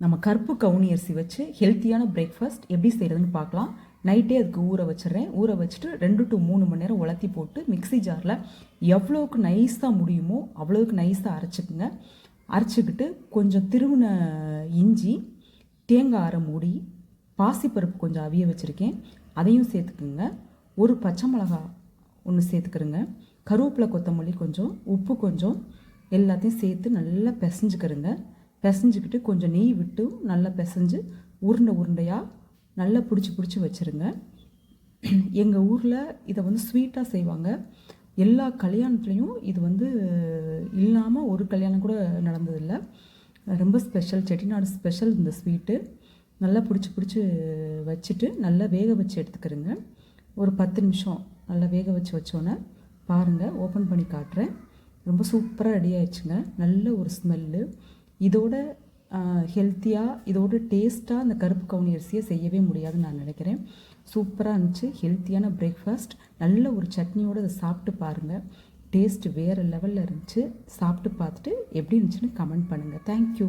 நம்ம கருப்பு கவுனி அரிசி வச்சு ஹெல்த்தியான பிரேக்ஃபாஸ்ட் எப்படி செய்கிறதுன்னு பார்க்கலாம். நைட்டே அதுக்கு ஊற வச்சிடுறேன். ஊற வச்சுட்டு 2 to 3 மணி நேரம் உலர்த்தி போட்டு மிக்ஸி ஜாரில் எவ்வளோவுக்கு நைஸாக முடியுமோ அவ்வளோவுக்கு நைஸாக அரைச்சிக்குங்க. அரைச்சிக்கிட்டு கொஞ்சம் திருவின இஞ்சி, தேங்காய் அரை மூடி, பாசிப்பருப்பு கொஞ்சம் அவிய வச்சுருக்கேன், அதையும் சேர்த்துக்குங்க. ஒரு பச்சை மிளகா ஒன்று சேர்த்துக்கிறேங்க. கருவேப்பிலை, கொத்தமல்லி கொஞ்சம், உப்பு கொஞ்சம், எல்லாத்தையும் சேர்த்து நல்லா பிசைஞ்சுக்கிறேங்க. பிசைஞ்சிக்கிட்டு கொஞ்சம் நெய் விட்டு நல்லா பிசைஞ்சு உருண்டையாக நல்லா பிடிச்சி வச்சுருங்க. எங்கள் ஊரில் இதை ஸ்வீட்டாக செய்வாங்க. எல்லா கல்யாணத்துலேயும் இது இல்லாமல் ஒரு கல்யாணம் கூட நடந்ததில்லை. ரொம்ப ஸ்பெஷல், செட்டிநாடு ஸ்பெஷல் இந்த ஸ்வீட்டு. நல்லா பிடிச்சி வச்சுட்டு நல்லா வேக வச்சு எடுத்துக்கிறேங்க. ஒரு 10 நிமிஷம் நல்லா வேக வச்சோன்னே பாருங்கள், ஓப்பன் பண்ணி காட்டுறேன். ரொம்ப சூப்பராக ரெடி ஆயிடுச்சுங்க. நல்ல ஒரு ஸ்மெல்லு. இதோட ஹெல்த்தியாக, இதோட டேஸ்ட்டாக அந்த கருப்பு கவுனி அரிசியை செய்யவே முடியாதுன்னு நான் நினைக்கிறேன். சூப்பராக இருந்துச்சு. ஹெல்த்தியான பிரேக்ஃபாஸ்ட். நல்ல ஒரு சட்னியோடு அதை சாப்பிட்டு பாருங்கள். டேஸ்ட் வேறு லெவலில் இருந்துச்சு. சாப்பிட்டு பார்த்துட்டு எப்படி இருந்துச்சுன்னு கமெண்ட் பண்ணுங்கள். தேங்க்யூ.